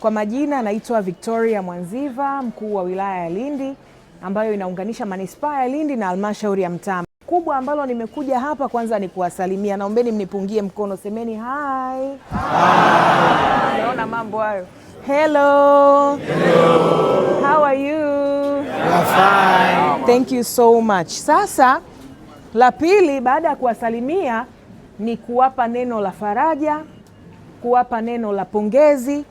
Kwa majina naitwa Victoria Mwanziva, mkuu wa wilaya ya Lindi ambayo inaunganisha manispaa ya Lindi na halmashauri ya Mtama. Kubwa ambalo nimekuja hapa kwanza ni kuwasalimia. Naombeni mnipungie mkono, semeni hi. Hi. Naona mambo hayo. Hello. Hello. How are you? We're fine. Thank you so much. Sasa la pili baada ya kuwasalimia ni kuwapa neno la faraja, kuwapa neno la pongezi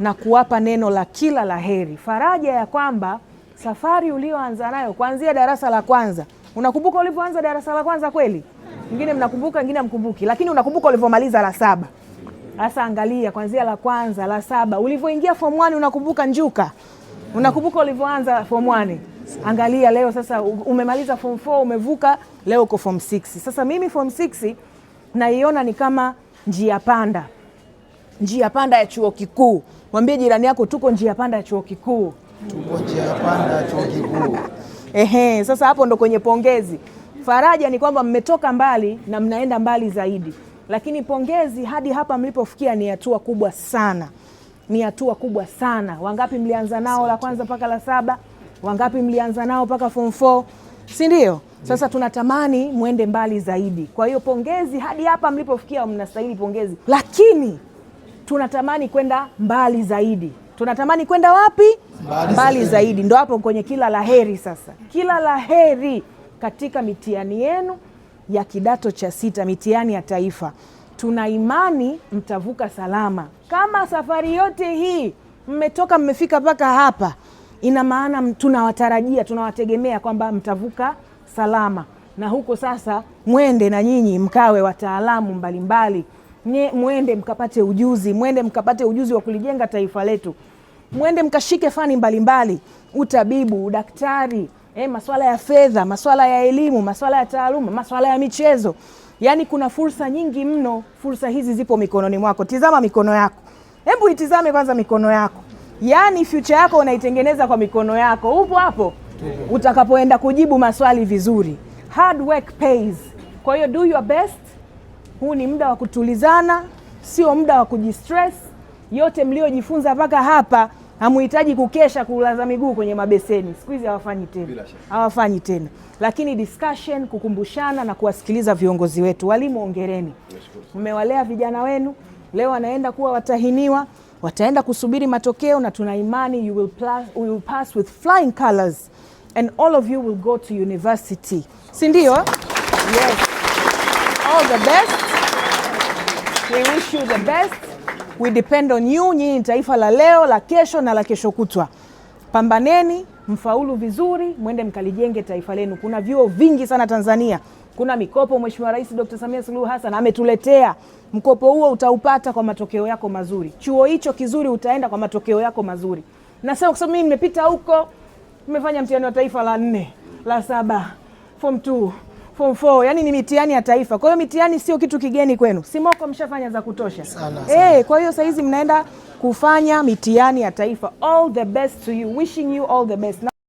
na kuwapa neno la kila la heri. Faraja ya kwamba safari ulioanza nayo kuanzia darasa la kwanza. Unakumbuka ulipoanza darasa la kwanza kweli? Wengine mnakumbuka, wengine hamkumbuki, lakini unakumbuka ulivyomaliza la 7. Sasa angalia kuanzia la kwanza, la 7, ulivyoingia form 1 unakumbuka njuka? Unakumbuka ulivyoanza form 1? Angalia leo sasa umemaliza form 4, umevuka, leo uko form 6. Sasa mimi form 6 naiona ni kama njia panda. Njia panda ya chuo kikuu. Mwambie jirani yako tuko njia panda ya chuo kikuu. Tuko njia panda ya chuo kikuu. Sasa hapo ndo kwenye pongezi. Faraja ni kwamba mmetoka mbali na mnaenda mbali zaidi. Lakini pongezi hadi hapa mlipofikia ni hatua kubwa sana. Ni hatua kubwa sana. Wangapi mlianza nao la kwanza mpaka la 7? Wangapi mlianza nao mpaka form 4? Si ndio? Sasa tunatamani muende mbali zaidi. Kwa hiyo pongezi hadi hapa mlipofikia mnastahili pongezi. Lakini tunatamani kwenda mbali zaidi. Tunatamani kwenda wapi? Mbali zaidi. Ndio hapo kwenye kila laheri sasa. Kila laheri katika mitihani yenu ya kidato cha 6, mitihani ya taifa. Tuna imani mtavuka salama. Kama safari yote hii mmetoka mmefika mpaka hapa, ina maana tunawatarajia, tunawategemea kwamba mtavuka salama. Na huko sasa mwende na nyinyi mkawe wataalamu mbalimbali. Mwende mkapate ujuzi, mwende mkapate ujuzi wa kulijenga taifa letu. Mwende mkashike fani mbalimbali, utabibu, udaktari, masuala ya fedha, masuala ya elimu, masuala ya taaluma, masuala ya michezo. Yaani kuna fursa nyingi mno, fursa hizi zipo mikononi mwako. Tizama mikono yako. Hebu itizame kwanza mikono yako. Yaani future yako unaitengeneza kwa mikono yako. Upo hapo? Utakapoenda kujibu maswali vizuri. Hard work pays. Kwa hiyo do your best. Huu ni muda wa kutulizana, sio muda wa kujistress. Yote mliojifunza mpaka hapa, hamuhitaji kukesha kulaza miguu kwenye mabeseni. Siku hizi hawafanyi tena. Hawafanyi tena. Lakini discussion, kukumbushana na kuwasikiliza viongozi wetu. Walimu hongereni. Mmewalea vijana wenu, leo wanaenda kuwa watahiniwa, wataenda kusubiri matokeo na tuna imani you will pass with flying colors and all of you will go to university. Si ndio? Yes. All the best. We wish you the best. We depend on you. Nyinyi ni taifa la leo, la kesho na la kesho kutwa. Pambaneni, mfaulu vizuri, mwende mkalijenge taifa lenu. Kuna vyuo vingi sana Tanzania. Kuna mikopo Mheshimiwa Rais Dr. Samia Suluhu Hassan ametuletea. Mkopo huo utaupata kwa matokeo yako mazuri. Chuo hicho kizuri utaenda kwa matokeo yako mazuri. Na sasa kwa sababu mimi nimepita huko, nimefanya mtihani wa taifa la 4, la 7, form 2, form 4, yani ni mitihani ya taifa. Kwa hiyo mitihani sio kitu kigeni kwenu. Simoko mshafanya za kutosha. Sana. Kwa hiyo sasa hizi mnaenda kufanya mitihani ya taifa. All the best to you. Wishing you all the best.